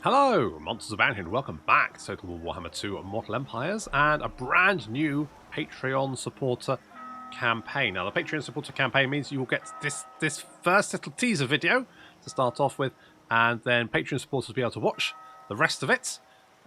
Hello, Monsters of Bounty, and welcome back to Total Warhammer 2 Mortal Empires and a brand new Patreon supporter campaign. Now, the Patreon supporter campaign means you will get this first little teaser video to start off with, and then Patreon supporters will be able to watch the rest of it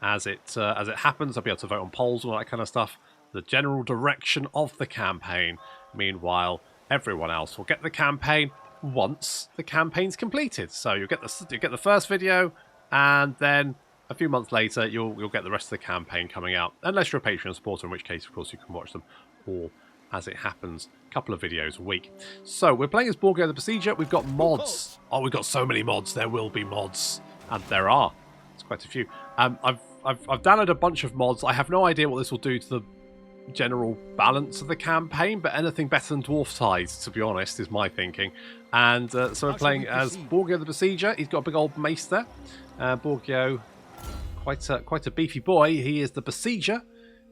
as it happens. They'll be able to vote on polls and all that kind of stuff. The general direction of the campaign. Meanwhile, everyone else will get the campaign once the campaign's completed. So you get the first video. And then a few months later, you'll get the rest of the campaign coming out. Unless you're a Patreon supporter, in which case, of course, you can watch them all as it happens. A couple of videos a week. So, we're playing as Borgio the Besieger. We've got mods. Oh, we've got so many mods. There will be mods. And there are. It's quite a few. I've downloaded a bunch of mods. I have no idea what this will do to the general balance of the campaign, but anything better than Dwarf Ties, to be honest, is my thinking. And so we're playing as Borgio the Besieger. He's got a big old mace there. Borgio, quite a beefy boy. He is the Besieger.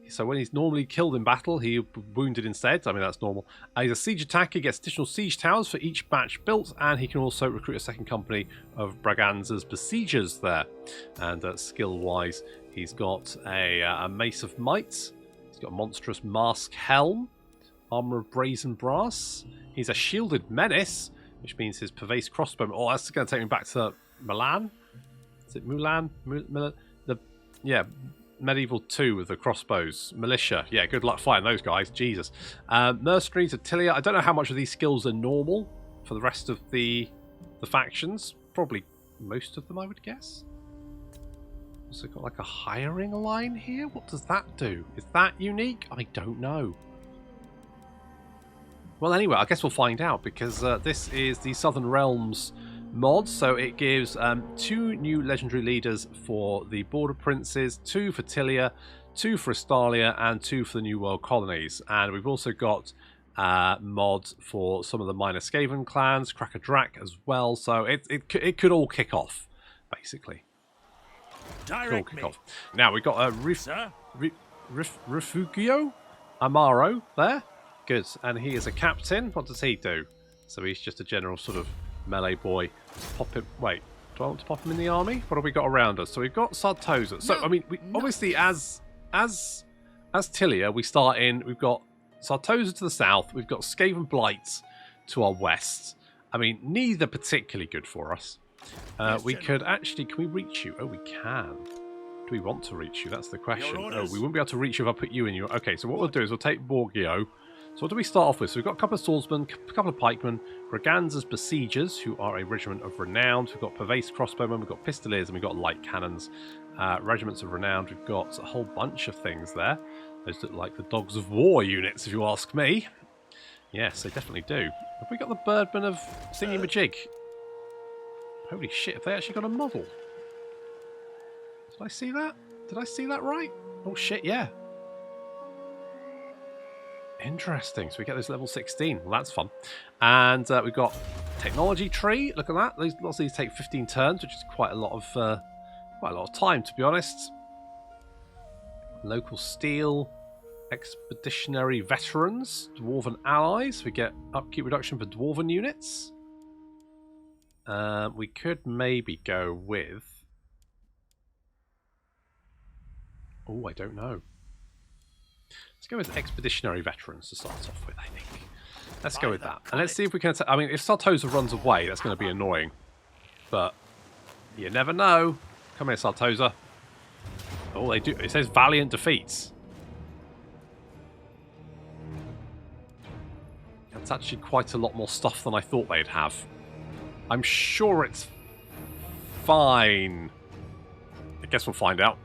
So when he's normally killed in battle, he's wounded instead. I mean, that's normal. He's a siege attacker. He gets additional siege towers for each batch built, and he can also recruit a second company of Braganza's Besiegers there. And skill-wise, he's got a Mace of Might. He's got a monstrous mask helm, armor of brazen brass. He's a shielded menace, which means his pervasive crossbow. Oh, that's going to take me back to Milan. Is it Mulan? Yeah, Medieval 2 with the crossbows. Militia. Yeah, good luck fighting those guys. Jesus. Mercenaries of Tilea. I don't know how much of these skills are normal for the rest of the factions. Probably most of them, I would guess. Also got like a hiring line here. What does that do? Is that unique? I don't know. Well, anyway, I guess we'll find out, because this is the Southern Realms mod, so it gives 2 new legendary leaders for the Border Princes, 2 for Tilea, 2 for Estalia, and 2 for the New World colonies. And we've also got mods for some of the minor Skaven clans, Kraka, Drak as well. So it could all kick off, basically. Direct me. Now we've got a Refugio Amaro there. Good, and he is a captain. What does he do? So he's just a general sort of melee boy. Pop him. Wait, do I want to pop him in the army? What have we got around us? So we've got Sartosa. So I mean, obviously as Tilea, we start in. We've got Sartosa to the south. We've got Skaven Blight to our west. I mean, neither particularly good for us. We could actually. Can we reach you? Oh, we can. Do we want to reach you? That's the question. Oh, we wouldn't be able to reach you if I put you in your. Okay, so what we'll do is we'll take Borgio. So what do we start off with? So we've got a couple of swordsmen, a couple of pikemen, Braganza's Besiegers, who are a regiment of renown. We've got pervasive crossbowmen, we've got pistoliers, and we've got light cannons. Regiments of renown. We've got a whole bunch of things there. Those look like the Dogs of War units, if you ask me. Yes, they definitely do. Have we got the Birdmen of Thingy-Majig? Holy shit, have they actually got a model? Did I see that? Did I see that right? Oh shit, yeah. Interesting. So we get those level 16. Well, that's fun. And we've got technology tree. Look at that. Lots of these take 15 turns, which is quite a lot of time, to be honest. Local steel, expeditionary veterans, dwarven allies. We get upkeep reduction for dwarven units. We could maybe go with. Oh, I don't know. Let's go with expeditionary veterans to start off with, I think. Let's go with that. And let's see if we can... I mean, if Sartosa runs away, that's going to be annoying. But you never know. Come here, Sartosa. Oh, they do. It says valiant defeats. That's actually quite a lot more stuff than I thought they'd have. I'm sure it's fine. I guess we'll find out.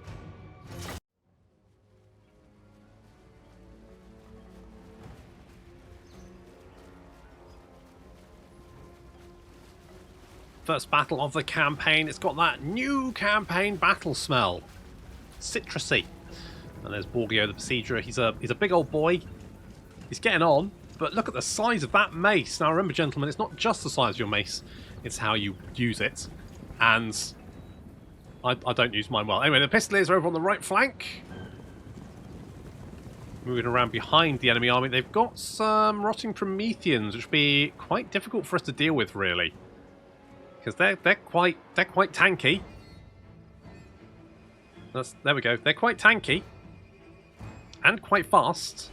First battle of the campaign. It's got that new campaign battle smell. Citrusy. And there's Borgio the Besieger. He's a big old boy. He's getting on. But look at the size of that mace. Now remember, gentlemen, it's not just the size of your mace. It's how you use it. And I don't use mine well. Anyway, the pistoliers are over on the right flank. Moving around behind the enemy army. They've got some rotting Prometheans, which would be quite difficult for us to deal with, really. Because they're quite tanky. There we go. They're quite tanky. And quite fast.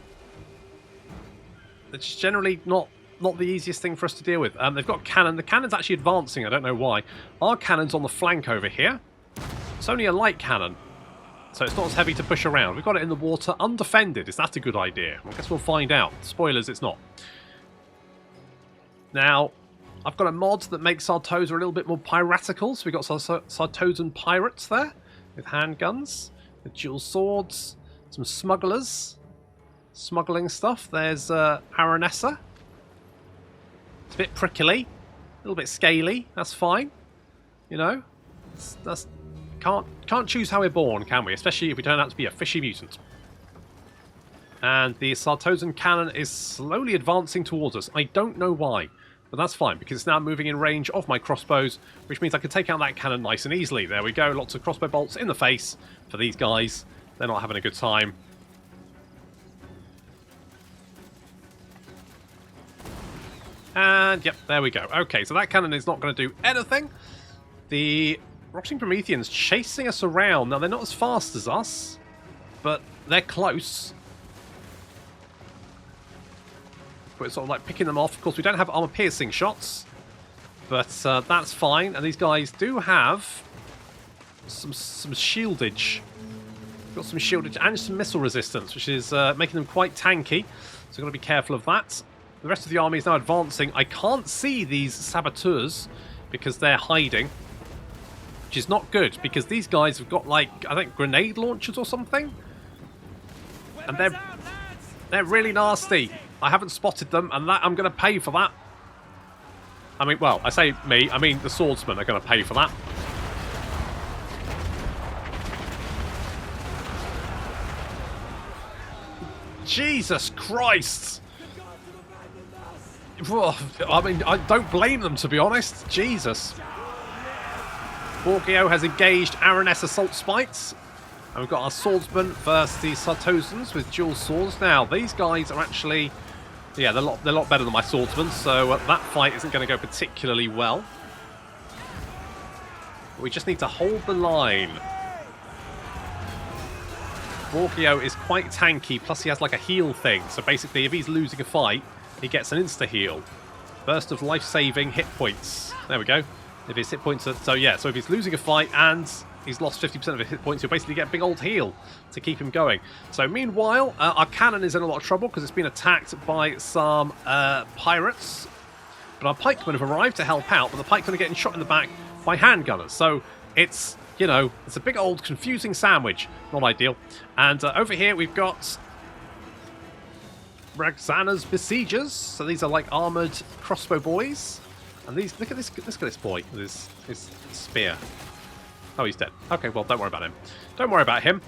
It's generally not the easiest thing for us to deal with. They've got cannon. The cannon's actually advancing. I don't know why. Our cannon's on the flank over here. It's only a light cannon, so it's not as heavy to push around. We've got it in the water, undefended. Is that a good idea? I guess we'll find out. Spoilers, it's not. Now, I've got a mod that makes Sartosa a little bit more piratical. So we've got Sartosan pirates there with handguns, with dual swords, some smugglers, smuggling stuff. There's Aranessa. It's a bit prickly, a little bit scaly. That's fine, you know. That's can't choose how we're born, can we? Especially if we turn out to be a fishy mutant. And the Sartosan cannon is slowly advancing towards us. I don't know why, but that's fine because it's now moving in range of my crossbows, which means I can take out that cannon nice and easily. There we go. Lots of crossbow bolts in the face for these guys. They're not having a good time. And, yep, there we go. Okay, so that cannon is not going to do anything. The Rotting Prometheans chasing us around. Now, they're not as fast as us, but they're close. We're sort of like picking them off. Of course, we don't have armor-piercing shots, but that's fine. And these guys do have some shieldage. Got some shieldage and some missile resistance, which is making them quite tanky. So, we've got to be careful of that. The rest of the army is now advancing. I can't see these saboteurs because they're hiding, which is not good because these guys have got, like, I think grenade launchers or something, and they're really nasty. I haven't spotted them, and that I'm going to pay for that. I mean, well, I say me. I mean the swordsmen are going to pay for that. Jesus Christ! I mean, I don't blame them, to be honest. Jesus. Borgio has engaged Araness Assault Spites. And we've got our swordsmen versus the Sartosans with dual swords. Now, these guys are actually... Yeah, they're a lot better than my swordsmen, so that fight isn't going to go particularly well. We just need to hold the line. Borgio is quite tanky, plus he has like a heal thing. So basically, if he's losing a fight, he gets an insta-heal. Burst of life-saving hit points. There we go. If his hit points are... So yeah, so if he's losing a fight and he's lost 50% of his hit points, he'll basically get a big old heal to keep him going. So meanwhile, our cannon is in a lot of trouble because it's been attacked by some pirates. But our pikemen have arrived to help out, but the pikemen are getting shot in the back by handgunners. So it's, you know, it's a big old confusing sandwich. Not ideal. And over here we've got Ragzana's besiegers. So these are like armoured crossbow boys. And these, look at this boy with his spear. Oh, he's dead. Okay, well, don't worry about him. Don't worry about him.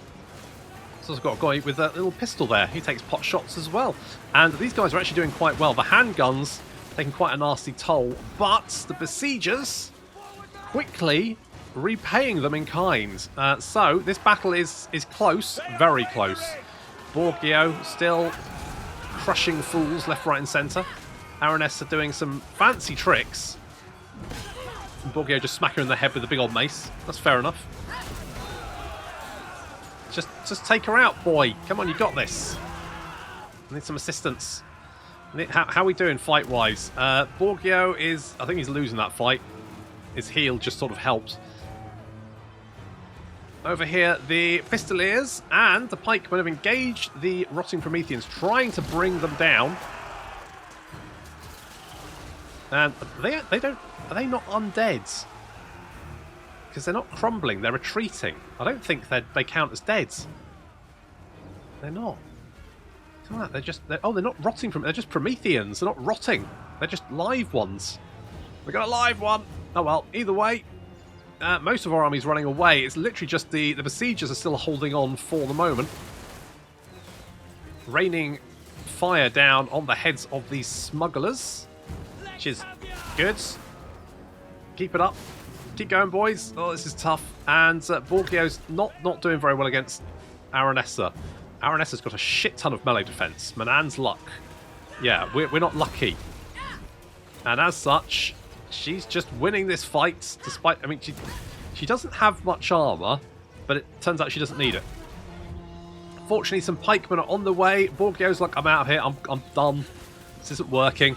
So I've got a guy with a little pistol there. He takes pot shots as well. And these guys are actually doing quite well. The handguns taking quite a nasty toll, but the besiegers quickly repaying them in kind. So this battle is close, very close. Borgio still crushing fools left, right, and centre. Araness are doing some fancy tricks. And Borgio just smack her in the head with a big old mace. That's fair enough. Just take her out, boy. Come on, you got this. I need some assistance. How are we doing fight-wise? Borgio is... I think he's losing that fight. His heal just sort of helped. Over here, the Pistoliers and the Pikemen have engaged the Rotting Prometheans, trying to bring them down. And are they not undead? Because they're not crumbling, they're retreating. I don't think they count as deads. They're not. Come on, they're not rotting they're just Prometheans. They're not rotting. They're just live ones. We got a live one. Oh well, either way, most of our army's running away. It's literally just the besiegers are still holding on for the moment. Raining fire down on the heads of these smugglers, which is good. Keep it up. Keep going, boys. Oh, this is tough. And Borgio's not doing very well against Aranessa. Aranessa's got a shit ton of melee defense. Manan's luck. Yeah, we're not lucky. And as such, she's just winning this fight, despite... I mean, she doesn't have much armor, but it turns out she doesn't need it. Fortunately, some pikemen are on the way. Borgio's like, I'm out of here. I'm done. This isn't working.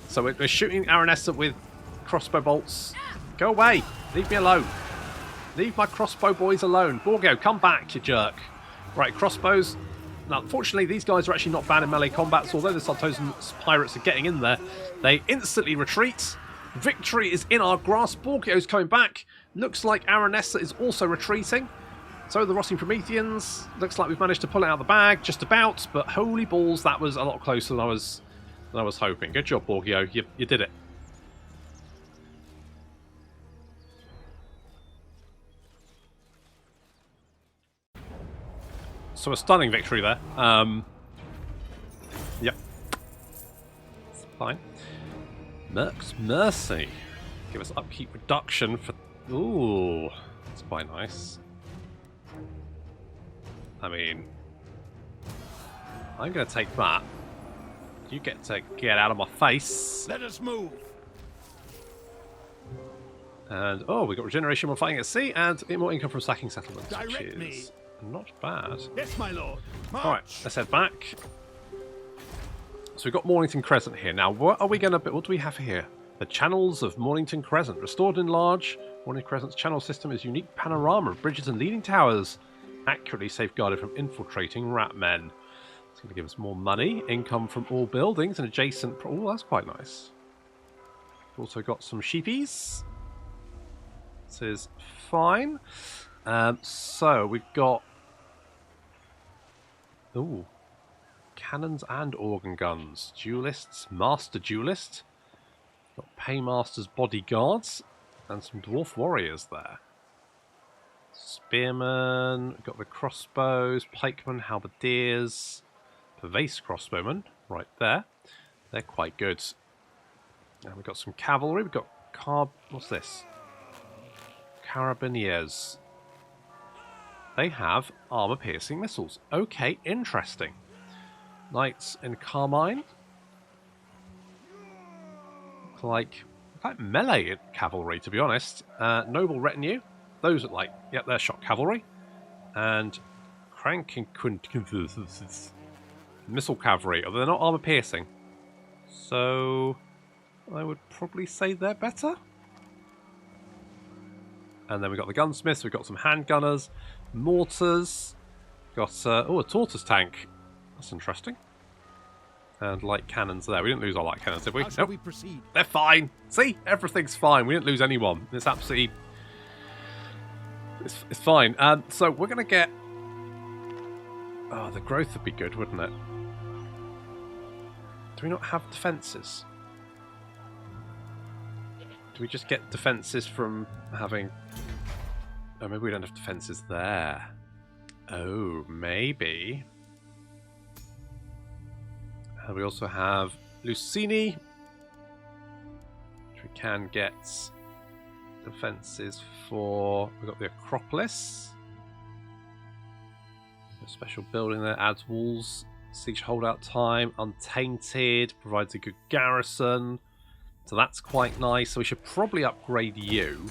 So we're shooting Aranessa with crossbow bolts. Go away. Leave me alone. Leave my crossbow boys alone. Borgio, come back, you jerk. Right, crossbows. Now, unfortunately, these guys are actually not bad in melee combat, so although the Sartosan pirates are getting in there, they instantly retreat. Victory is in our grasp. Borgio's coming back. Looks like Aranessa is also retreating. So the Rotting Prometheans, looks like we've managed to pull it out of the bag, just about, but holy balls, that was a lot closer than I was hoping. Good job, Borgio, you did it. So a stunning victory there. Yep. It's fine. Merc's Mercy. Give us upkeep reduction for... Ooh, that's quite nice. I mean, I'm going to take that. You get to get out of my face. Let us move. And, oh, we got regeneration while fighting at sea and more income from sacking settlements, Direct which me. is not bad. Yes, my lord. March. Alright, let's head back. So we've got Mornington Crescent here. Now, what do we have here? The Channels of Mornington Crescent. Restored and enlarged. Mornington Crescent's channel system is unique panorama of bridges and leaning towers, accurately safeguarded from infiltrating rat men. It's going to give us more money, income from all buildings and adjacent... Oh, that's quite nice. We've also got some sheepies. This is fine. So we've got... Ooh. Cannons and organ guns. Duelists. Master Duelist. Got Paymasters bodyguards. And some dwarf warriors there. Spearmen, we've got the crossbows, pikemen, halberdiers, pervase crossbowmen, right there. They're quite good. And we've got some cavalry, we've got what's this? Carabiniers. They have armor-piercing missiles. Okay, interesting. Knights in Carmine. Like melee cavalry, to be honest. Noble retinue. Those are like, yep, they're shock cavalry. And missile cavalry, although they're not armor piercing. So I would probably say they're better. And then we've got the gunsmiths, we've got some handgunners, mortars, got a tortoise tank. That's interesting. And light cannons there. We didn't lose our light cannons, did we? How shall we proceed? They're fine. See? Everything's fine. We didn't lose anyone. It's absolutely... It's fine. So we're going to get... Oh, the growth would be good, wouldn't it? Do we not have defences? Do we just get defences from having... Oh, maybe we don't have defences there. Oh, maybe... We also have Lucini, which we can get defences for. We've got the Acropolis. A special building there, adds walls, siege holdout time, untainted, provides a good garrison. So that's quite nice. So we should probably upgrade you.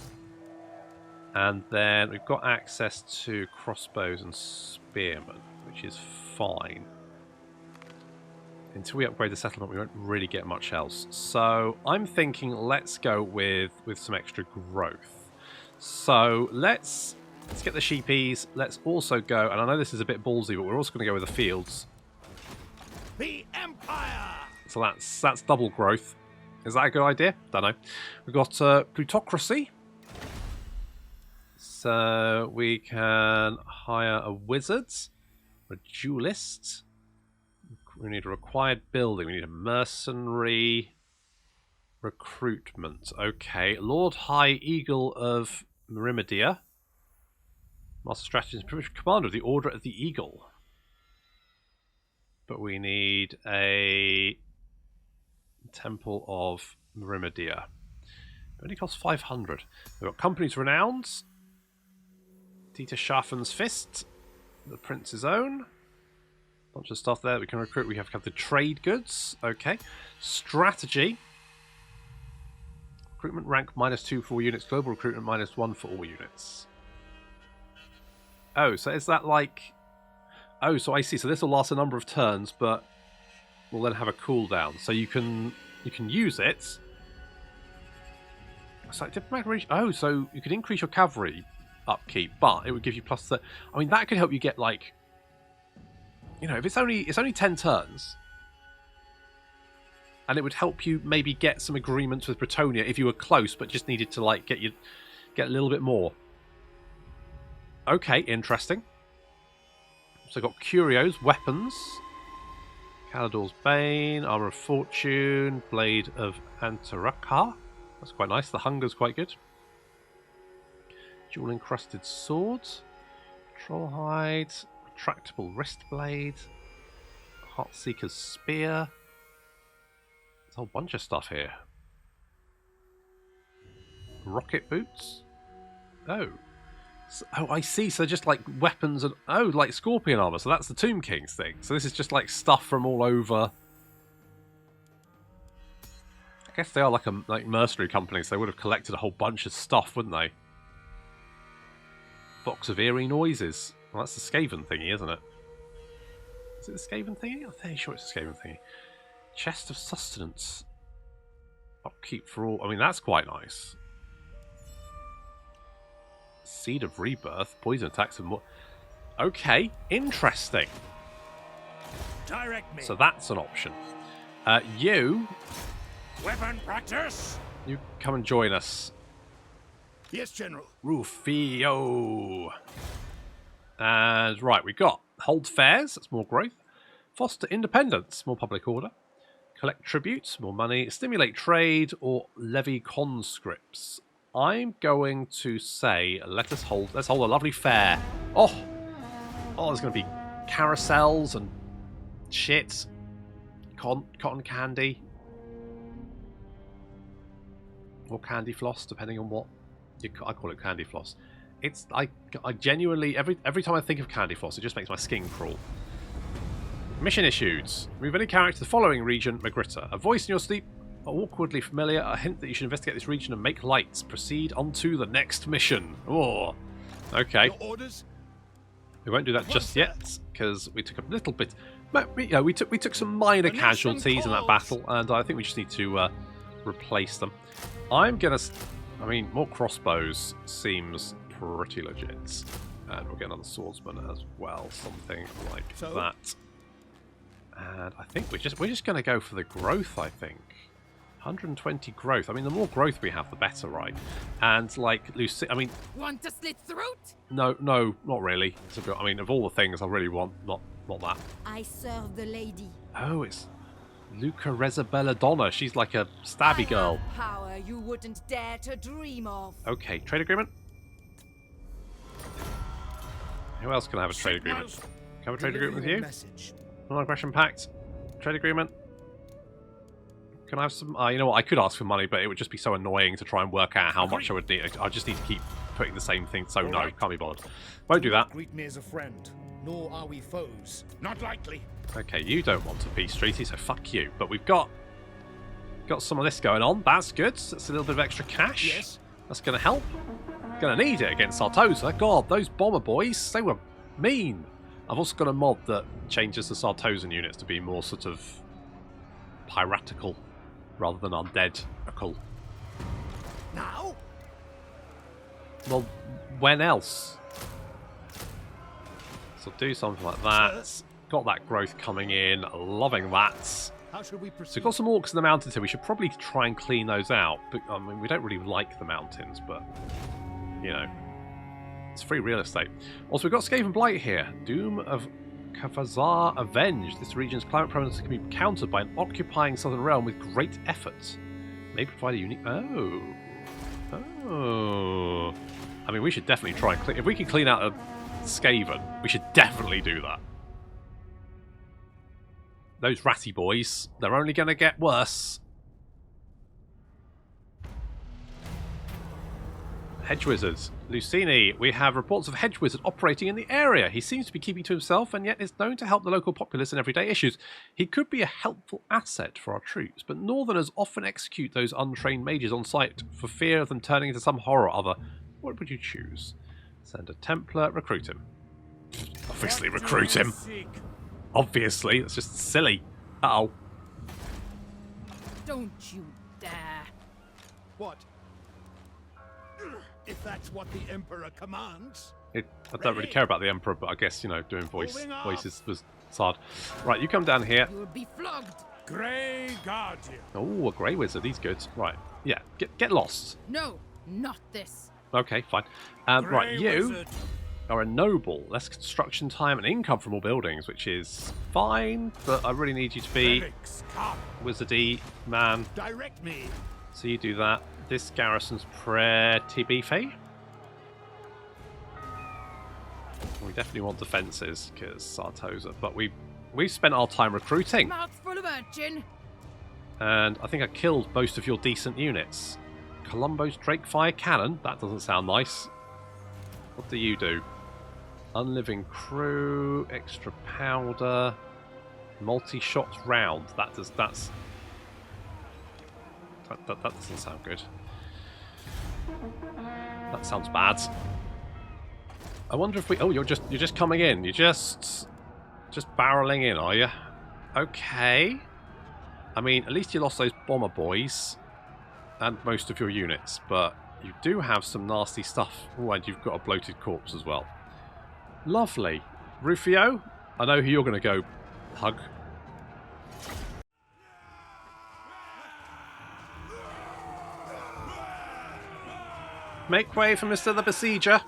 And then we've got access to crossbows and spearmen, which is fine. Until we upgrade the settlement, we won't really get much else. So I'm thinking let's go with some extra growth. So let's get the sheepies. Let's also go, and I know this is a bit ballsy, but we're also going to go with the fields. The Empire! So that's double growth. Is that a good idea? Don't know. We've got plutocracy. So we can hire a wizard, a duelist. We need a required building. We need a mercenary recruitment. Okay. Lord High Eagle of Myrmidia. Master Strategist and Commander of the Order of the Eagle. But we need a Temple of Myrmidia. It only costs 500. We've got Companies Renowned. Dieter Scharfen's Fist. The Prince's Own. Bunch of stuff there that we can recruit. We have the trade goods. Okay. Strategy. Recruitment rank -2 for all units. Global recruitment -1 for all units. Oh, so is that like... Oh, so I see. So this will last a number of turns, but will then have a cooldown. So you can use it. So diplomatic reach. Oh, so you could increase your cavalry upkeep, but it would give you plus the... I mean, that could help you get like... You know, if it's only 10 turns, and it would help you maybe get some agreements with Bretonnia if you were close, but just needed to like get a little bit more. Okay, interesting. So got curios, weapons, Calador's Bane, Armour of Fortune, Blade of Antaraka. That's quite nice. The Hunger's quite good. Jewel encrusted swords, Trollhide, retractable wrist blade, Heartseeker's spear. There's a whole bunch of stuff here. Rocket boots. Oh. Oh, I see. So just like weapons and... Oh, like scorpion armor. So that's the Tomb King's thing. So this is just like stuff from all over. I guess they are like mercenary companies. They would have collected a whole bunch of stuff, wouldn't they? Box of eerie noises. Well, that's the Skaven thingy, isn't it? Is it the Skaven thingy? I'm fairly sure it's the Skaven thingy. Chest of sustenance. Upkeep for all... I mean, that's quite nice. Seed of Rebirth, poison attacks and more. Okay, interesting. Direct me. So that's an option. You Weapon practice. You come and join us. Yes, General. Rufio. And right, we got hold fairs, that's more growth. Foster independence, more public order. Collect tributes, more money. Stimulate trade or levy conscripts. I'm going to say let's hold a lovely fair. Oh, there's going to be carousels and shit. Cotton candy. Or candy floss, depending on what I call it. Candy floss. It's I genuinely every time I think of candy floss, it just makes my skin crawl. Mission issued. Move any character to the following region, Magritta. A voice in your sleep, awkwardly familiar, a hint that you should investigate this region and make lights. Proceed on to the next mission. Oh, okay. Your orders? We won't do that just yet because we took a little bit. We took some minor casualties in that battle, and I think we just need to replace them. I'm gonna. I mean, more crossbows seems pretty legit, and we'll get another swordsman as well, something like that. And I think we're just going to go for the growth, I think. 120 growth. I mean, the more growth we have, the better, right? And, like, Lucy... I mean... Want to slit throat? No, not really. I mean, of all the things I really want, not that. I serve the lady. Oh, it's Luca Rezabelladonna. She's like a stabby girl. Power you wouldn't dare to dream of. Okay, trade agreement? Who else can I have a trade agreement? Can I have a trade agreement with you? Non-aggression pact. Trade agreement. Can I have some... you know what? I could ask for money, but it would just be so annoying to try and work out how much I would need. I just need to keep putting the same thing, so no, can't be bothered. Won't do that. Greet me as a friend, nor are we foes. Not likely. Okay, you don't want a peace treaty, so fuck you. But we've got some of this going on. That's good. That's a little bit of extra cash. Yes. That's going to help. Going to need it against Sartosa. God, those bomber boys, they were mean. I've also got a mod that changes the Sartosan units to be more sort of piratical rather than undead-ical. Now? Well, when else? So do something like that. Got that growth coming in. Loving that. How should we proceed? So we've got some orcs in the mountains here. We should probably try and clean those out. But, I mean, we don't really like the mountains, but, you know. It's free real estate. Also, we've got Skaven Blight here. Doom of Kavazar Avenged. This region's climate prevalence can be countered by an occupying southern realm with great effort. May provide a unique... Oh. I mean, we should definitely try and clean... If we can clean out a Skaven, we should definitely do that. Those ratty boys, they're only going to get worse. Hedge Wizards. Lucini, we have reports of Hedge Wizard operating in the area. He seems to be keeping to himself and yet is known to help the local populace in everyday issues. He could be a helpful asset for our troops, but Northerners often execute those untrained mages on site for fear of them turning into some horror or other. What would you choose? Send a Templar, recruit him. Obviously recruit him. Obviously, it's just silly. Uh-oh. Don't you dare. What? If that's what the Emperor commands. I don't really care about the Emperor, but I guess, you know, doing voices was hard. Right, you come down here. You'll be flogged. Grey Guardian. Oh, a Grey Wizard. He's good. Right. Yeah, get lost. No, not this. Okay, fine. Right, you are a noble. Less construction time and income from all buildings, which is fine, but I really need you to be wizardy man. Direct me. So you do that. This garrison's pretty beefy. We definitely want defences, because Sartosa, but we've spent our time recruiting. Mouth full of urchin. And I think I killed most of your decent units. Columbo's Drake Fire Cannon? That doesn't sound nice. What do you do? Unliving crew, extra powder, multi-shot round. That doesn't sound good. That sounds bad. I wonder if we... Oh, you're just coming in. You're just barreling in, are you? Okay. I mean, at least you lost those bomber boys and most of your units, but you do have some nasty stuff. Oh, and you've got a bloated corpse as well. Lovely. Rufio, I know who you're going to go hug. Make way for Mr. the Besieger.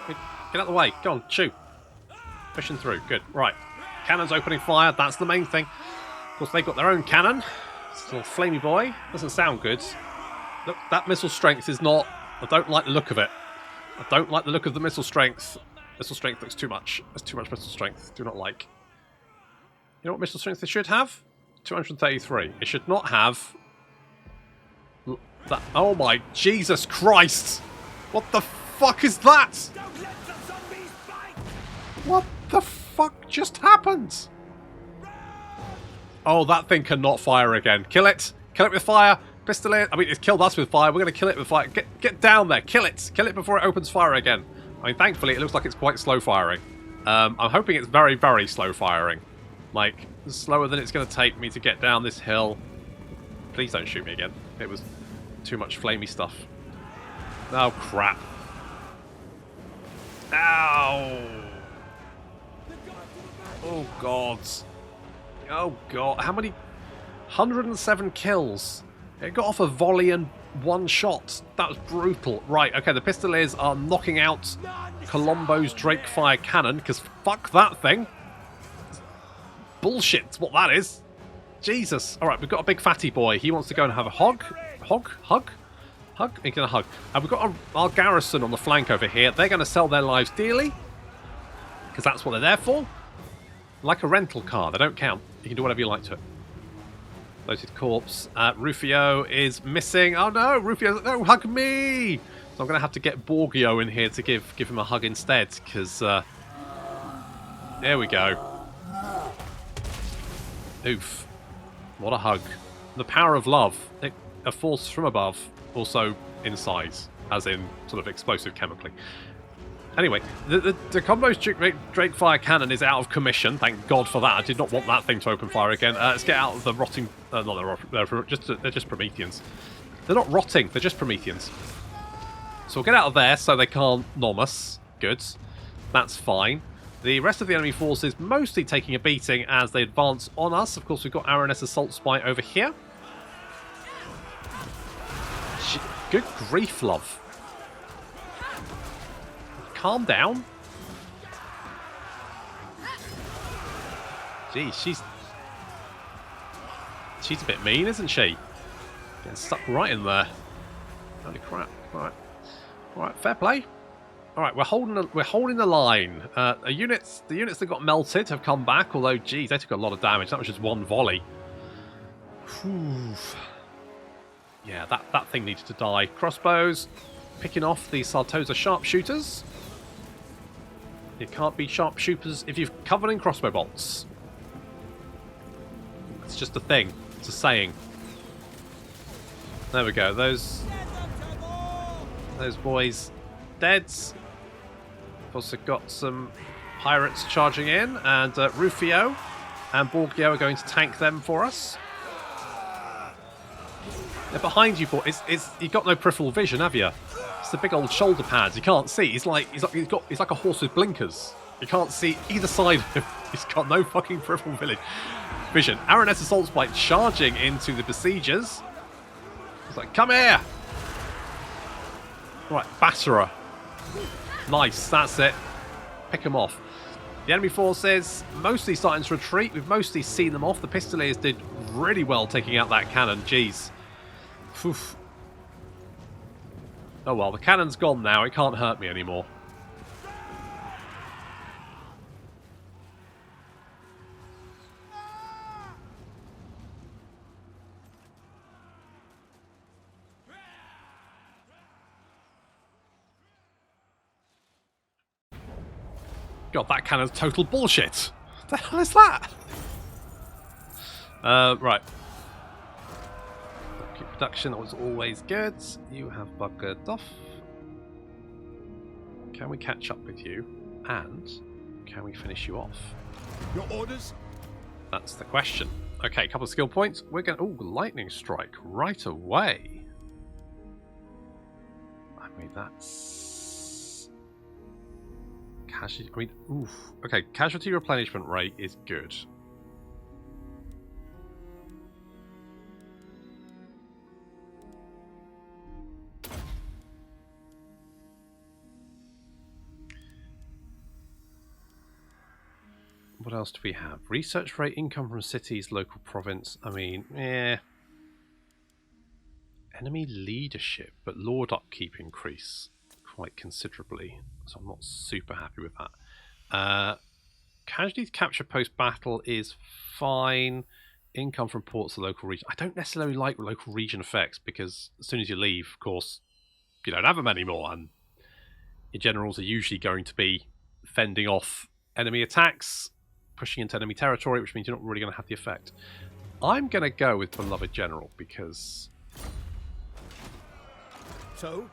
Get out of the way. Go on, shoot. Pushing through. Good. Right. Cannon's opening fire. That's the main thing. Of course, they've got their own cannon. This little flamey boy. Doesn't sound good. Look, that missile strength is not... I don't like the look of it. I don't like the look of the missile strength. Missile strength looks too much. There's too much missile strength. Do not like. You know what missile strength they should have? 233. It should not have... that. Oh my Jesus Christ! What the fuck is that? What the fuck just happened? Oh, that thing cannot fire again. Kill it. Kill it with fire. Pistol it. I mean, it's killed us with fire. We're going to kill it with fire. Get down there. Kill it. Kill it before it opens fire again. I mean, thankfully, it looks like it's quite slow firing. I'm hoping it's very, very slow firing. Like, slower than it's going to take me to get down this hill. Please don't shoot me again. It was too much flamey stuff. Oh, crap. Ow! Oh, God. Oh, God. How many? 107 kills. It got off a volley and one shot. That was brutal. Right, okay, the Pistoliers are knocking out Colombo's Drake Fire Cannon, because fuck that thing. Bullshit's what that is. Jesus. Alright, we've got a big fatty boy. He wants to go and have a hug. Hug? He's going to hug. And we've got our garrison on the flank over here. They're going to sell their lives dearly, because that's what they're there for. Like a rental car. They don't count. You can do whatever you like to it. Bloated corpse. Rufio is missing. Oh no, Rufio, no, hug me! So I'm going to have to get Borgio in here to give him a hug instead, because there we go. Oof. What a hug. The power of love. A force from above, also inside, as in sort of explosive chemically. Anyway, the combo's Drake Fire Cannon is out of commission. Thank God for that. I did not want that thing to open fire again. Let's get out of the rotting... they're just Prometheans. They're not rotting, they're just Prometheans. So we'll get out of there so they can't nom us. Good. That's fine. The rest of the enemy force is mostly taking a beating as they advance on us. Of course, we've got Araness Assault Spy over here. Good grief, love. Calm down. Geez, she's a bit mean, isn't she? Getting stuck right in there. Holy crap! Right, fair play. All right, we're holding the line. The units that got melted have come back. Although, geez, they took a lot of damage. That was just one volley. Whew. Yeah, that thing needed to die. Crossbows, picking off the Sartosa sharpshooters. You can't be sharpshooters if you've covered in crossbow bolts. It's just a thing. It's a saying. There we go. Those boys dead. We've also got some pirates charging in, and Rufio and Borgio are going to tank them for us. They're behind you, boy. You've got no peripheral vision, have you? It's the big old shoulder pads. You can't see. He's like a horse with blinkers. You can't see either side of him. He's got no fucking peripheral vision. Araness Assault Spike charging into the besiegers. He's like, come here! Right, Batterer. Nice, that's it. Pick them off. The enemy forces mostly starting to retreat. We've mostly seen them off. The Pistoliers did really well taking out that cannon. Jeez. Oof. Oh well, the cannon's gone now. It can't hurt me anymore. God, that cannon's total bullshit. What the hell is that? Right. Keep production was always good. You have buggered off. Can we catch up with you? And can we finish you off? Your orders? That's the question. Okay, a couple of skill points. We're going to... Ooh, Lightning Strike right away. I mean, that's... oof. Okay, casualty replenishment rate is good. What else do we have? Research rate, income from cities, local province. I mean, enemy leadership, but lord upkeep increase quite considerably, so I'm not super happy with that. Casualties capture post-battle is fine. Income from ports to local region. I don't necessarily like local region effects because as soon as you leave, of course, you don't have them anymore, and your generals are usually going to be fending off enemy attacks, pushing into enemy territory, which means you're not really going to have the effect. I'm going to go with Beloved General because... So?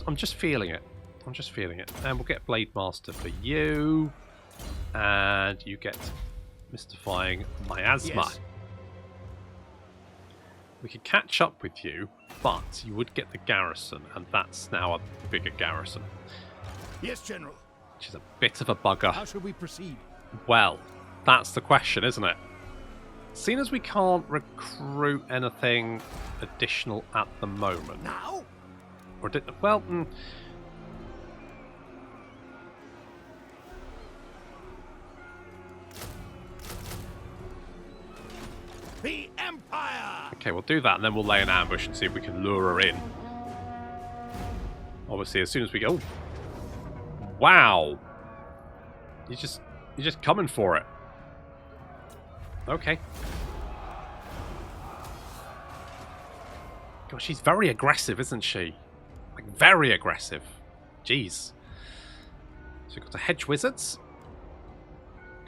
I'm just feeling it. I'm just feeling it. And we'll get Blade Master for you. And you get Mystifying Miasma. Yes. We could catch up with you, but you would get the garrison, and that's now a bigger garrison. Yes, General. Which is a bit of a bugger. How should we proceed? Well, that's the question, isn't it? Seeing as we can't recruit anything additional at the moment. Now? Or well, The Empire! Okay, we'll do that, and then we'll lay an ambush and see if we can lure her in. Obviously, as soon as we go... Wow! You're just coming for it. Okay. God, she's very aggressive, isn't she? Like, very aggressive. Jeez. So we've got a hedge wizards.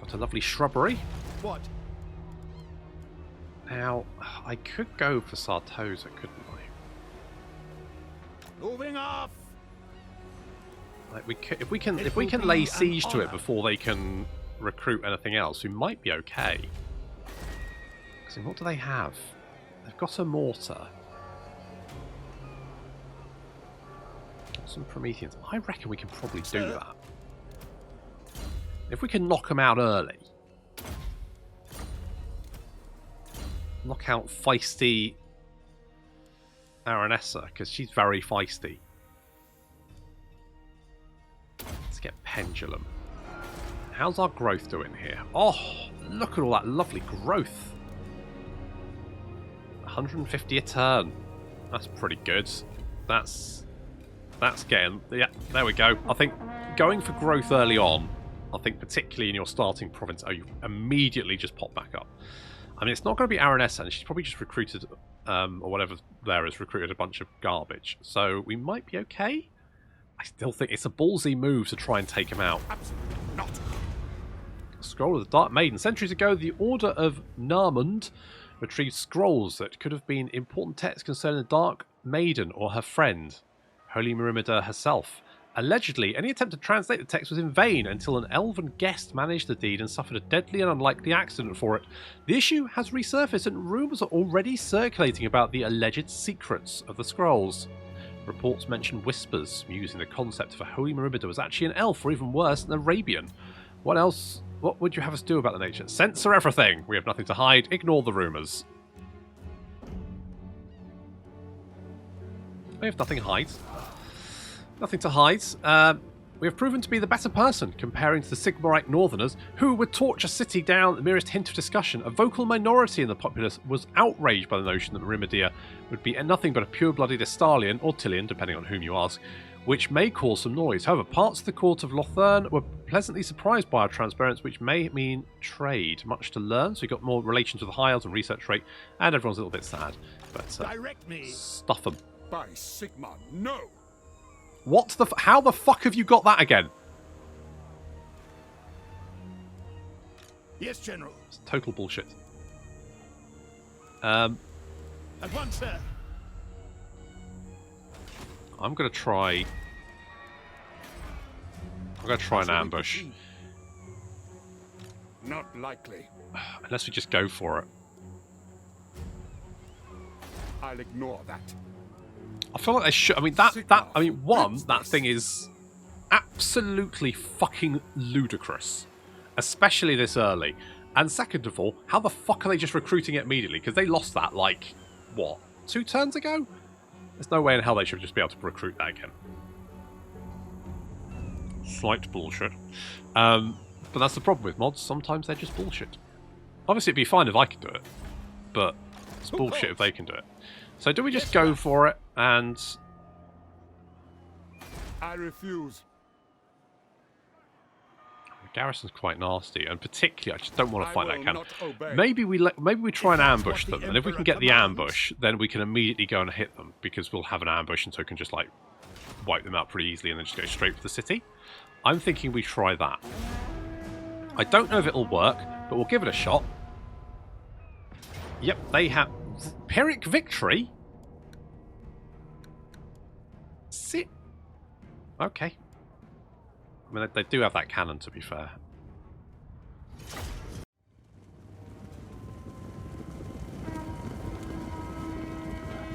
Got a lovely shrubbery. What? Now, I could go for Sartosa, couldn't I? Moving off. Like if we can lay siege to it before they can recruit anything else, we might be okay. Because what do they have? They've got a mortar. Got some Prometheans. I reckon we can probably do that. If we can knock them out early. Knock out feisty Aranessa, because she's very feisty. Let's get Pendulum. How's our growth doing here? Oh, look at all that lovely growth. 150 a turn. That's pretty good. That's getting... Yeah, there we go. I think going for growth early on, I think particularly in your starting province, you immediately just pop back up. I mean, it's not going to be Aranessa, and she's probably just recruited, or whatever there is, recruited a bunch of garbage. So we might be okay. I still think it's a ballsy move to try and take him out. Absolutely not. Scroll of the Dark Maiden. Centuries ago, the Order of Narmund retrieved scrolls that could have been important texts concerning the Dark Maiden or her friend, Holy Mirimida herself. Allegedly, any attempt to translate the text was in vain until an elven guest managed the deed and suffered a deadly and unlikely accident for it. The issue has resurfaced and rumours are already circulating about the alleged secrets of the scrolls. Reports mention whispers, musing the concept of a holy Mirabida was actually an elf, or even worse, an Arabian. What else? What would you have us do about the nature? Censor everything! We have nothing to hide. Ignore the rumours. We have nothing to hide. Nothing to hide. We have proven to be the better person, comparing to the Sigmarite Northerners, who would torch a city down at the merest hint of discussion. A vocal minority in the populace was outraged by the notion that Merimedia would be nothing but a pure-blooded Estalian, or Tilian, depending on whom you ask, which may cause some noise. However, parts of the court of Lothern were pleasantly surprised by our transparency, which may mean trade. Much to learn, so we got more relations with the High Elves and research rate, and everyone's a little bit sad. But Direct me. Stuff them. By Sigmar, no. What the how the fuck have you got that again? Yes, General. It's total bullshit. At once, sir. I'm gonna try an ambush. Not likely. Unless we just go for it. I'll ignore that. I feel like they should. I mean, that thing is absolutely fucking ludicrous, especially this early. And second of all, how the fuck are they just recruiting it immediately? Because they lost that like what, 2 turns ago? There's no way in hell they should just be able to recruit that again. Slight bullshit. But that's the problem with mods. Sometimes they're just bullshit. Obviously, it'd be fine if I could do it, but it's bullshit if they can do it. So do we just go for it and... I refuse. The garrison's quite nasty, and particularly I just don't want to fight that cannon. Maybe we try and ambush them, and if we can get the ambush, then we can immediately go and hit them, because we'll have an ambush and so we can just like wipe them out pretty easily and then just go straight for the city. I'm thinking we try that. I don't know if it'll work, but we'll give it a shot. Yep, they have... Pyrrhic victory? Sit. Okay. I mean, they do have that cannon, to be fair.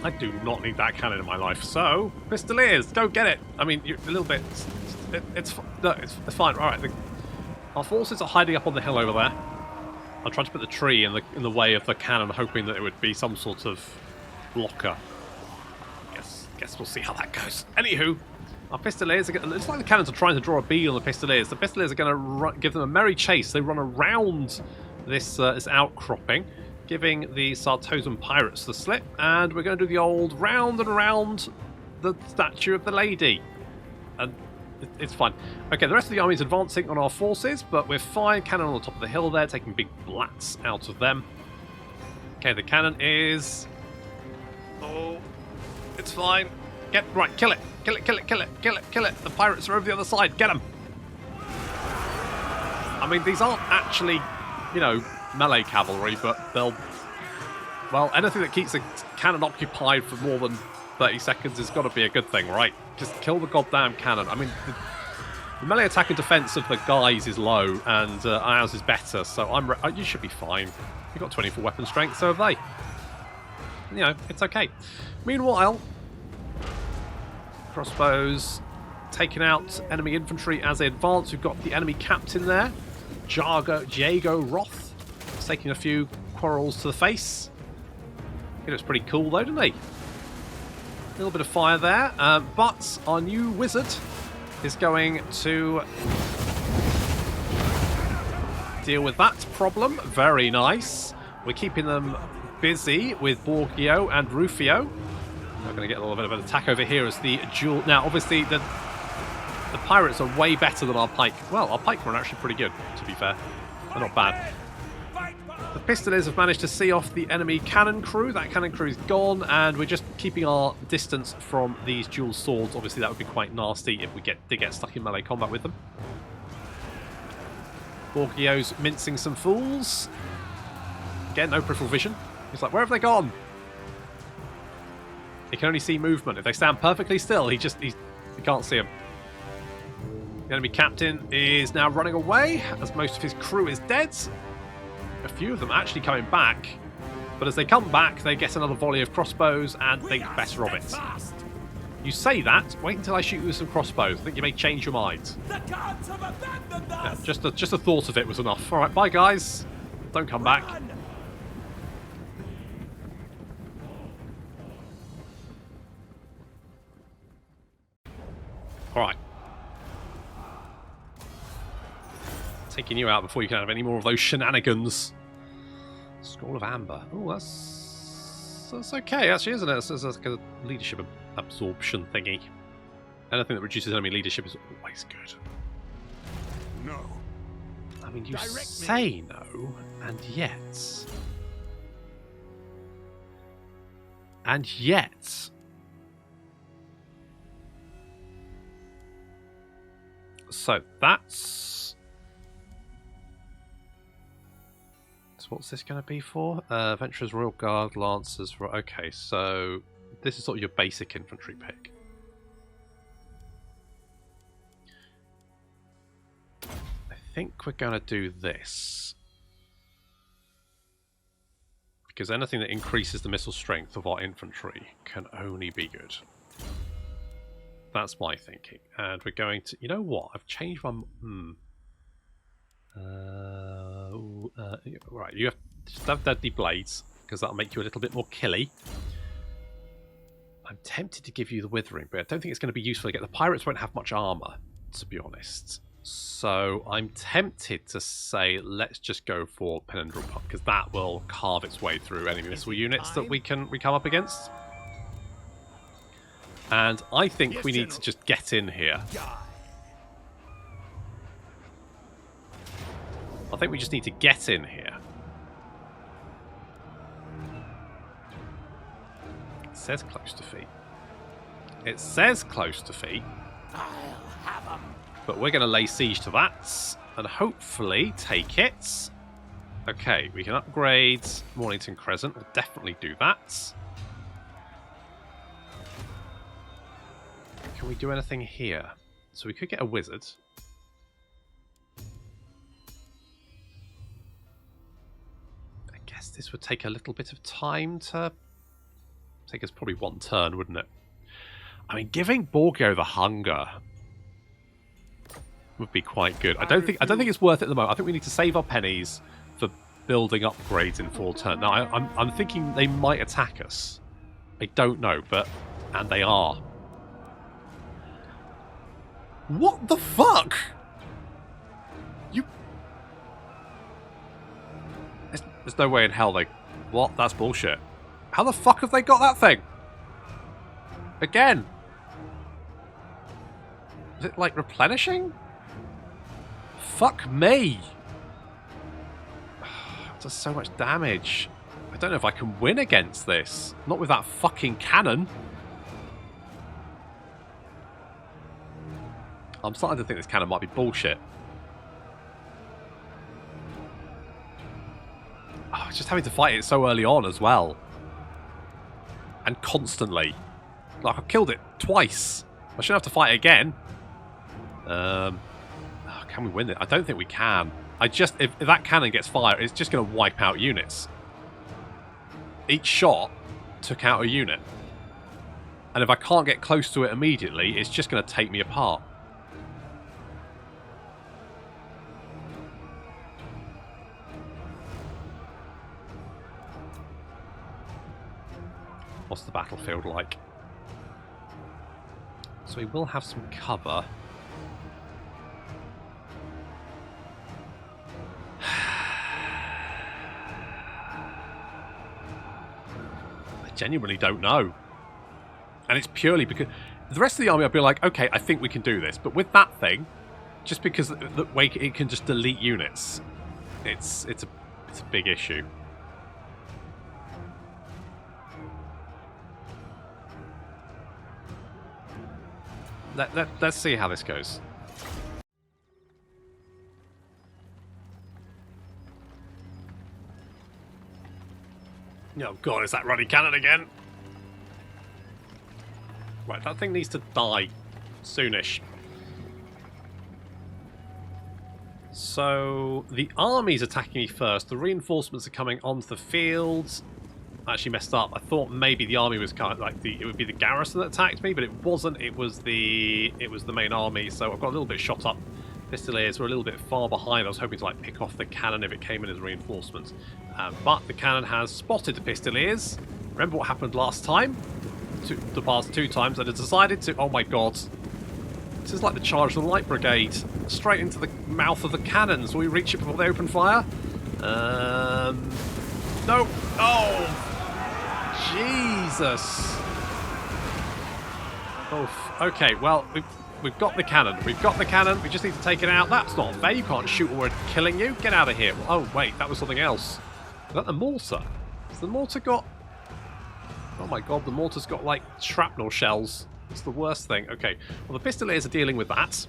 I do not need that cannon in my life, so... Pistoliers, go get it! I mean, you're a little bit... It's fine. Alright, our forces are hiding up on the hill over there. I'm trying to put the tree in the way of the cannon, hoping that it would be some sort of blocker. Guess we'll see how that goes. Anywho, our Pistoliers are it's like the cannons are trying to draw a bead on the Pistoliers. The Pistoliers are going to give them a merry chase. They run around this outcropping, giving the Sartosan pirates the slip, and we're going to do the old round and round the statue of the lady. And it's fine. Okay, the rest of the army is advancing on our forces, but we're fine. Cannon on the top of the hill there, taking big blats out of them. Okay, the cannon is... Oh, it's fine. Right, kill it. Kill it, kill it, kill it, kill it, kill it. The pirates are over the other side. Get them. I mean, these aren't actually, you know, melee cavalry, but they'll... Well, anything that keeps a cannon occupied for more than 30 seconds has got to be a good thing, right? Just kill the goddamn cannon. I mean, the melee attack and defense of the guys is low, and ours is better, so you should be fine. You've got 24 weapon strength, so have they. You know, it's okay. Meanwhile, crossbows taking out enemy infantry as they advance. We've got the enemy captain there, Jago Roth, taking a few quarrels to the face. He looks pretty cool though, doesn't he? A little bit of fire there, but our new wizard is going to deal with that problem. Very nice. We're keeping them busy with Borgio and Rufio. We're going to get a little bit of an attack over here as the duel... Now, obviously, the pirates are way better than our pike. Well, our pikemen are actually pretty good, to be fair. They're not bad. The Pistoliers have managed to see off the enemy cannon crew. That cannon crew is gone, and we're just keeping our distance from these dual swords. Obviously, that would be quite nasty if we did get stuck in melee combat with them. Borgio's mincing some fools. Again, no peripheral vision. He's like, where have they gone? He can only see movement. If they stand perfectly still, he can't see them. The enemy captain is now running away, as most of his crew is dead. A few of them actually coming back, but as they come back, they get another volley of crossbows and think better of it. You say that, wait until I shoot you with some crossbows. I think you may change your mind. Yeah, just the thought of it was enough. Alright, bye guys. Don't come back. Alright. Taking you out before you can have any more of those shenanigans. Scroll of Amber. Oh, that's okay, actually, isn't it? It's like a leadership absorption thingy. Anything that reduces enemy leadership is always good. No. I mean, you say no, and yet... And yet... So, that's... So what's this going to be for? Adventurers, Royal Guard, Lancers... Okay, so... This is sort of your basic infantry pick. I think we're going to do this. Because anything that increases the missile strength of our infantry can only be good. That's my thinking. And we're going to... You know what? I've changed my... right, you have to have deadly blades, because that'll make you a little bit more killy. I'm tempted to give you the Withering, but I don't think it's going to be useful again. The pirates won't have much armour, to be honest. So I'm tempted to say let's just go for Penendral Pup, because that will carve its way through enemy missile units that we come up against. And I think we need to just get in here. I think we just need to get in here. It says close to feet. It says close to feet. But we're going to lay siege to that and hopefully take it. Okay, we can upgrade Mornington Crescent. We'll definitely do that. Can we do anything here? So we could get a wizard. I guess this would take a little bit of time to... Take us probably one turn, wouldn't it? I mean, giving Borgio the hunger would be quite good. I don't think it's worth it at the moment. I think we need to save our pennies for building upgrades in full turn. Now, I'm thinking they might attack us. I don't know, and they are. What the fuck? There's no way in hell they... What? That's bullshit. How the fuck have they got that thing? Again. Is it like replenishing? Fuck me. It does so much damage. I don't know if I can win against this. Not with that fucking cannon. I'm starting to think this cannon might be bullshit. Oh, just having to fight it so early on as well. And constantly. Like, I've killed it twice. I shouldn't have to fight it again. Can we win it? I don't think we can. If that cannon gets fired, it's just going to wipe out units. Each shot took out a unit. And if I can't get close to it immediately, it's just going to take me apart. What's the battlefield like? So we will have some cover. I genuinely don't know. And it's purely because... The rest of the army I'll be like, okay, I think we can do this. But with that thing, just because the way it can just delete units, it's a big issue. Let's see how this goes. Oh god, is that running cannon again? Right, that thing needs to die soonish. So the army's attacking me first. The reinforcements are coming onto the field. I actually messed up. I thought maybe the army was kind of like it would be the garrison that attacked me, but it wasn't. It was the main army. So I've got a little bit shot up. Pistoliers were a little bit far behind. I was hoping to like pick off the cannon if it came in as reinforcements, but the cannon has spotted the Pistoliers. Remember what happened last time? The past 2 times, and it decided to. Oh my god! This is like the charge of the Light Brigade, straight into the mouth of the cannons. Will we reach it before they open fire? No! Oh! Jesus! Oof. Okay, well, we've got the cannon. We've got the cannon. We just need to take it out. That's not fair. You can't shoot while we're killing you. Get out of here. Oh, wait, that was something else. Is that the mortar? Has the mortar got... Oh my god, the mortar's got, like, shrapnel shells. It's the worst thing. Okay, well, the Pistoliers are dealing with that.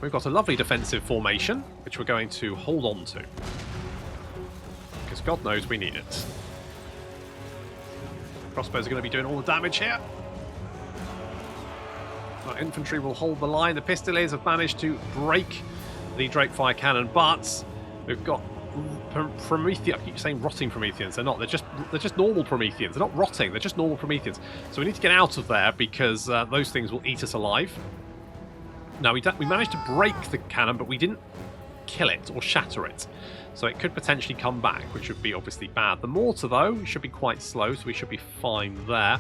We've got a lovely defensive formation, which we're going to hold on to. Because God knows we need it. Crossbows are going to be doing all the damage here. Our infantry will hold the line. The Pistoliers have managed to break the Drake Fire Cannon, but we've got Prometheans. I keep saying rotting Prometheans. They're not. They're just normal Prometheans. They're not rotting. They're just normal Prometheans. So we need to get out of there because those things will eat us alive. Now we managed to break the cannon, but we didn't kill it or shatter it. So it could potentially come back, which would be obviously bad. The mortar, though, should be quite slow, so we should be fine there.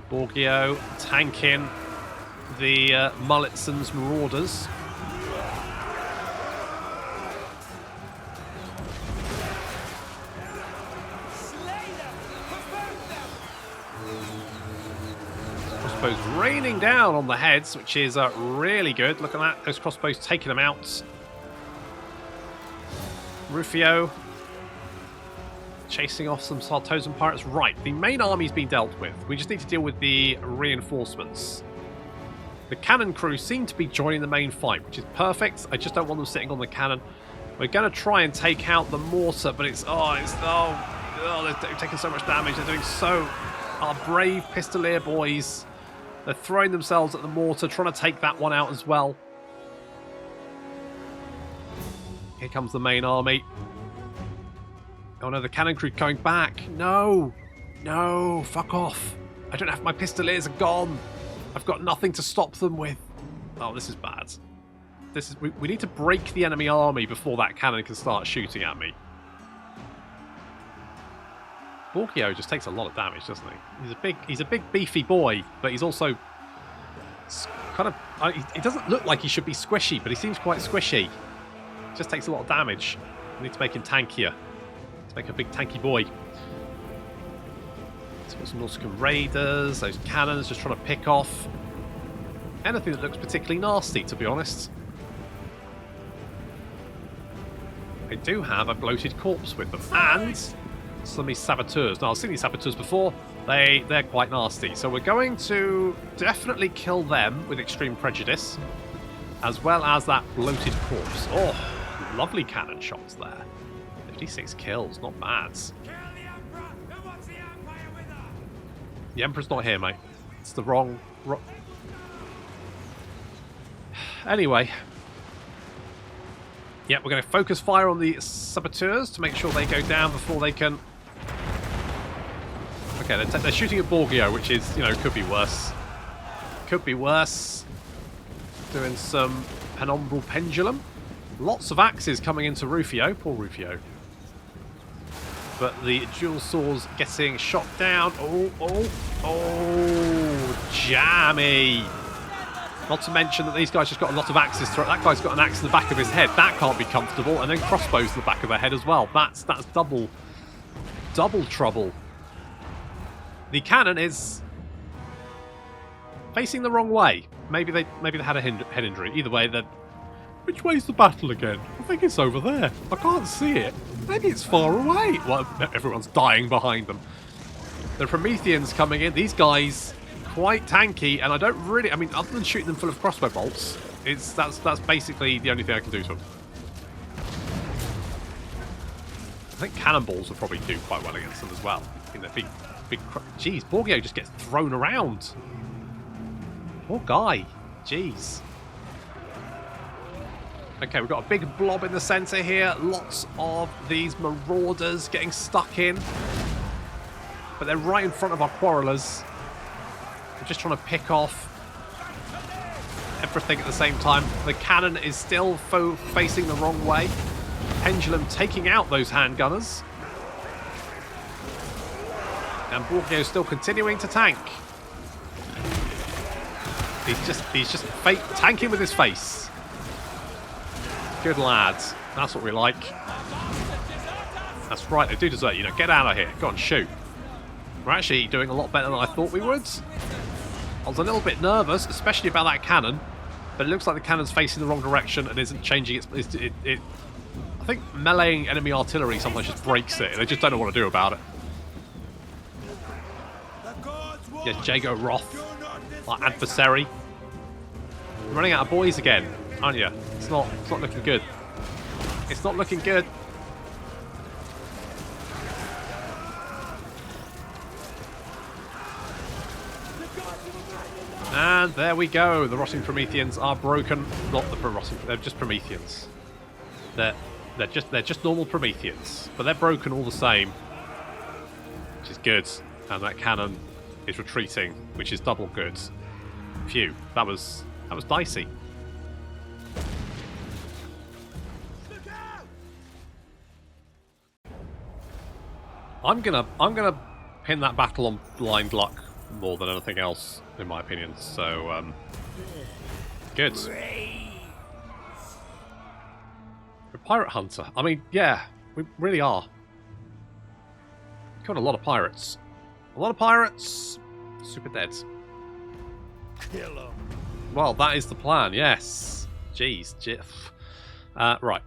Borgio tanking the Mullitson's Marauders. Crossbows raining down on the heads, which is really good. Look at that, those crossbows taking them out. Rufio chasing off some Sartosan pirates. Right, the main army's been dealt with. We just need to deal with the reinforcements. The cannon crew seem to be joining the main fight, which is perfect. I just don't want them sitting on the cannon. We're going to try and take out the mortar, but they're taking so much damage. They're doing so... Our brave Pistolier boys. They're throwing themselves at the mortar, trying to take that one out as well. Here comes the main army. Oh no, the cannon crew going back. No! No! Fuck off! I don't have... My Pistoliers are gone! I've got nothing to stop them with. Oh, this is bad. We need to break the enemy army before that cannon can start shooting at me. Borgio just takes a lot of damage, doesn't he? He's a big beefy boy, but he's also kind of... He doesn't look like he should be squishy, but he seems quite squishy. Just takes a lot of damage. We need to make him tankier. Let's make a big tanky boy. So got some Nautican Raiders, those cannons just trying to pick off anything that looks particularly nasty, to be honest. They do have a bloated corpse with them, and some of these saboteurs. Now, I've seen these saboteurs before. They're quite nasty. So we're going to definitely kill them with extreme prejudice, as well as that bloated corpse. Oh, lovely cannon shots there. 56 kills, not bad. The Emperor's not here, mate. It's the wrong... Anyway. Yeah, we're going to focus fire on the saboteurs to make sure they go down before they can... Okay, they're shooting at Borgio, which is, could be worse. Could be worse. Doing some Penumbral Pendulum. Lots of axes coming into Rufio. Poor Rufio. But the dual swords getting shot down. Oh, jammy. Not to mention that these guys just got a lot of axes through. That guy's got an axe in the back of his head. That can't be comfortable. And then crossbows in the back of their head as well. That's double trouble. The cannon is facing the wrong way. Maybe they had a head injury. Either way, which way's the battle again? I think it's over there. I can't see it. Maybe it's far away. Well, everyone's dying behind them. The Prometheans coming in. These guys quite tanky, and I don't really... I mean, other than shooting them full of crossbow bolts, that's basically the only thing I can do to them. I think cannonballs will probably do quite well against them as well. I think they're big... Jeez, Borgio just gets thrown around. Poor guy. Jeez. Okay, we've got a big blob in the centre here. Lots of these marauders getting stuck in. But they're right in front of our quarrelers. We're just trying to pick off everything at the same time. The cannon is still facing the wrong way. Pendulum taking out those handgunners. And Borgio still continuing to tank. He's just tanking with his face. Good lads. That's what we like. That's right, they do deserve it. You know, get out of here. Go on, shoot. We're actually doing a lot better than I thought we would. I was a little bit nervous, especially about that cannon. But it looks like the cannon's facing the wrong direction and isn't changing its... I think meleeing enemy artillery sometimes just breaks it. They just don't know what to do about it. Yeah, Jago Roth, our adversary. You're running out of boys again, aren't you? It's not looking good. It's not looking good. And there we go. The rotting Prometheans are broken. Not the rotting. They're just Prometheans. They're just normal Prometheans, but they're broken all the same, which is good. And that cannon is retreating, which is double good. Phew, that was dicey. I'm gonna pin that battle on blind luck more than anything else, in my opinion. So good. We're Pirate Hunter. I mean, yeah, we really are. Killed a lot of pirates. A lot of pirates. Super dead. Kill 'em. Well, that is the plan, yes. Jeez, Jiff. Right.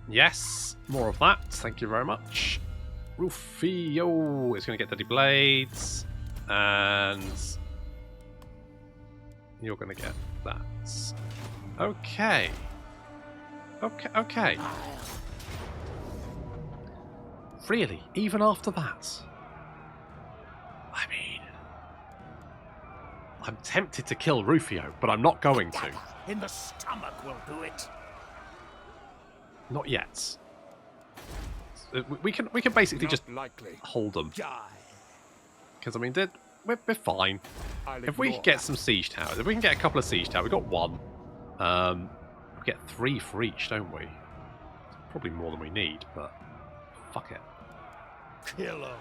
Yes, more of that. Thank you very much. Rufio is going to get Deadly Blades. And you're going to get that. Okay. Okay. Really? Even after that? I mean... I'm tempted to kill Rufio, but I'm not going to. In the stomach will do it. Not yet. We can basically just likely. hold them. Die. Because, I mean, we're fine. If we get some siege towers, if we can get a couple of siege towers, we've got one. We get 3 for each, don't we? Probably more than we need, but fuck it. Kill 'em.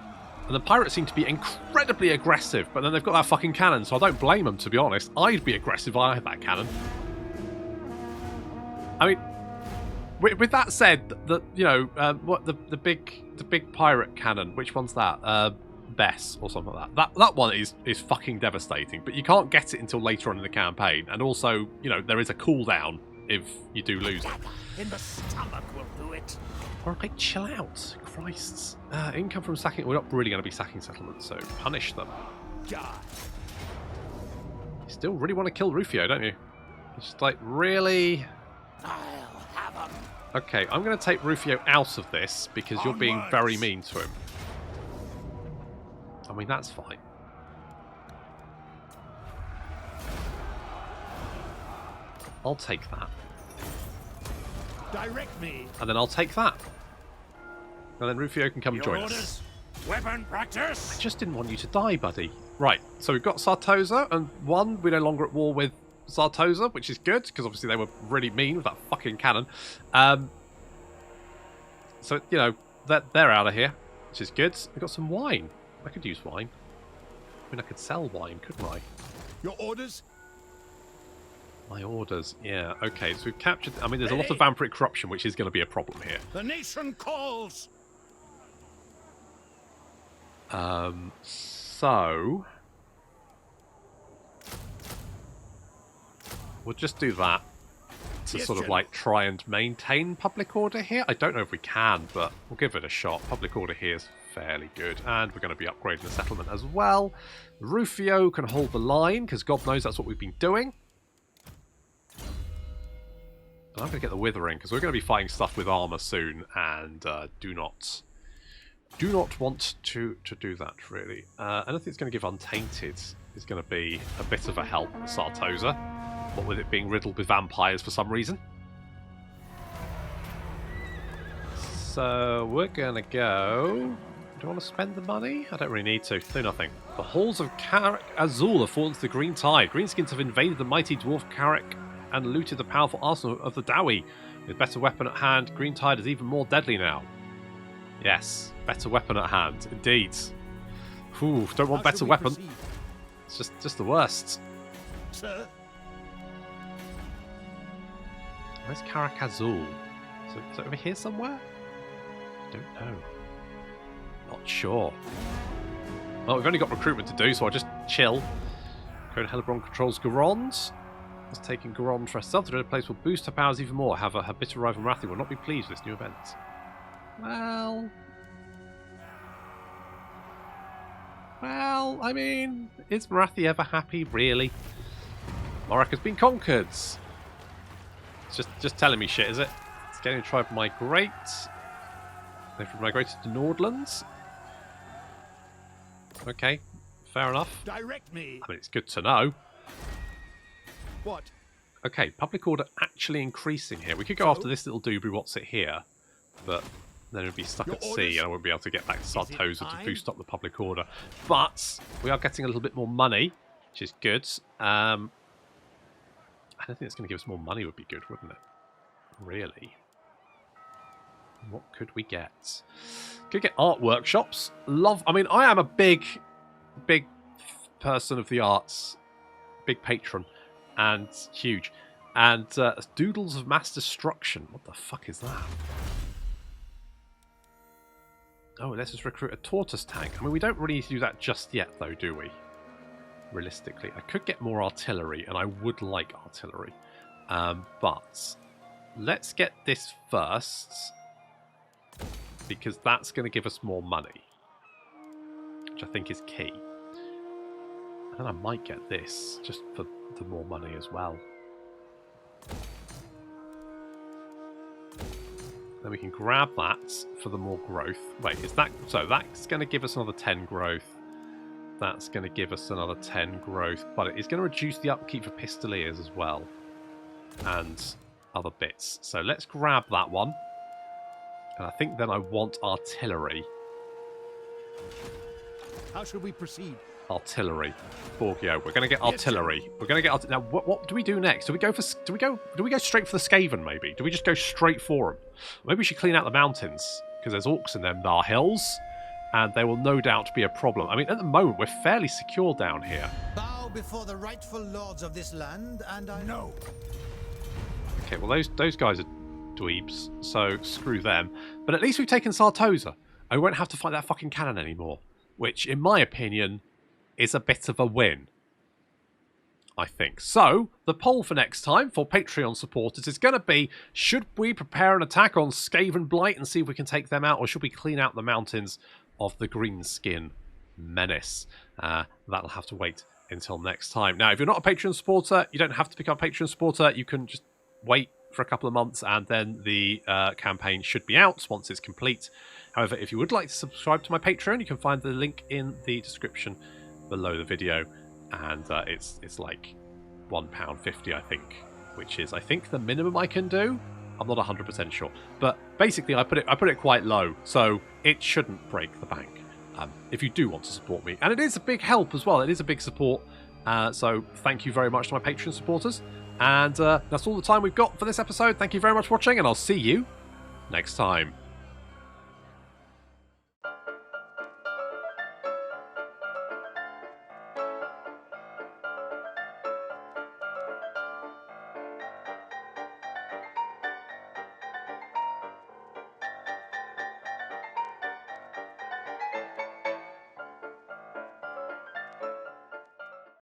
And the pirates seem to be incredibly aggressive, but then they've got that fucking cannon, so I don't blame them, to be honest. I'd be aggressive if I had that cannon. I mean, with that said, what the big pirate cannon? Which one's that? Bess or something like that. That one is fucking devastating, but you can't get it until later on in the campaign, and also, there is a cooldown if you do lose it. In the stomach will do it. Alright, chill out. Christ. Income from sacking. We're not really going to be sacking settlements, so punish them. Die. You still really want to kill Rufio, don't you? It's just like, really? I'll have 'em. Okay, I'm going to take Rufio out of this because you're being very mean to him. I mean, that's fine. I'll take that. Direct me. And then I'll take that. And then Rufio can come and join us. Weapon practice. I just didn't want you to die, buddy. Right, so we've got Sartosa, and we're no longer at war with Sartosa, which is good, because obviously they were really mean with that fucking cannon. So, they're out of here, which is good. We've got some wine. I could use wine. I mean, I could sell wine, couldn't I? Your orders? My orders, yeah. Okay, so we've captured... I mean, there's a lot of vampiric corruption, which is going to be a problem here. The nation calls. So... we'll just do that to sort of, like, try and maintain public order here. I don't know if we can, but we'll give it a shot. Public order here is fairly good, and we're going to be upgrading the settlement as well. Rufio can hold the line, because God knows that's what we've been doing. But I'm going to get the Withering, because we're going to be fighting stuff with armor soon, and do not want to do that, really. Anything that's going to give Untainted is going to be a bit of a help for Sartosa. What with it being riddled with vampires for some reason. So we're going to go... Do I want to spend the money? I don't really need to. Do nothing. The halls of Karak Azul have fallen to the Green Tide. Greenskins have invaded the mighty dwarf Karak and looted the powerful arsenal of the Dowie. With better weapon at hand, Green Tide is even more deadly now. Yes, better weapon at hand. Indeed. Ooh, don't want better weapon. It's just the worst. Sir? Where's Karak Azul? Is it over here somewhere? I don't know. Not sure. Well, we've only got recruitment to do, so I'll just chill. Code Hellebron controls Karond. Has taken Karond for herself. The place will boost her powers even more. However, her bitter rival Marathi will not be pleased with this new event. Well, I mean, is Marathi ever happy, really? Morak has been conquered. It's just telling me shit, is it? It's getting to tribe migrate. They've migrated to Nordlands. Okay, fair enough. Direct me. I mean, it's good to know. What? Okay, public order actually increasing here. We could go after this little doobie what's it here, but then it'd be stuck at sea and I wouldn't be able to get back to Sartosa to boost up the public order. But we are getting a little bit more money, which is good. I don't think it's going to give us more money would be good, wouldn't it? Really? What could we get? Could get art workshops. I mean, I am a big person of the arts. Big patron. And huge. And Doodles of Mass Destruction. What the fuck is that? Oh, let's just recruit a tortoise tank. I mean, we don't really need to do that just yet, though, do we? Realistically. I could get more artillery, and I would like artillery. But let's get this first, because that's going to give us more money, which I think is key. And then I might get this, just for the more money as well. Then we can grab that for the more growth. Wait, is that... So that's going to give us another 10 growth. That's going to give us another 10 growth. But it is going to reduce the upkeep for Pistoliers as well. And other bits. So let's grab that one. And I think then I want artillery. How should we proceed? Artillery. Borgio. We're going to get artillery. We're going to get... Now, what do we do next? Do we go straight for the Skaven, maybe? Do we just go straight for them? Maybe we should clean out the mountains, because there's orcs in them Bar Hills, and they will no doubt be a problem. I mean, at the moment, we're fairly secure down here. Bow before the rightful lords of this land, and I know. Okay, well, those guys are dweebs, so screw them. But at least we've taken Sartosa. I won't have to fight that fucking cannon anymore, which, in my opinion, is a bit of a win, I think. So, the poll for next time for Patreon supporters is going to be, should we prepare an attack on Skaven Blight and see if we can take them out, or should we clean out the mountains of the Greenskin menace? That'll have to wait until next time. Now, if you're not a Patreon supporter, you don't have to become a Patreon supporter. You can just wait for a couple of months and then the campaign should be out once it's complete. However, if you would like to subscribe to my Patreon, you can find the link in the description below the video, and it's like £1.50, I think, which is, I think, the minimum I can do. I'm not 100% sure, but basically I put it quite low, so it shouldn't break the bank. If you do want to support me, and it is a big help as well. It is a big support. So thank you very much to my Patreon supporters, and that's all the time we've got for this episode. Thank you very much for watching, and I'll see you next time.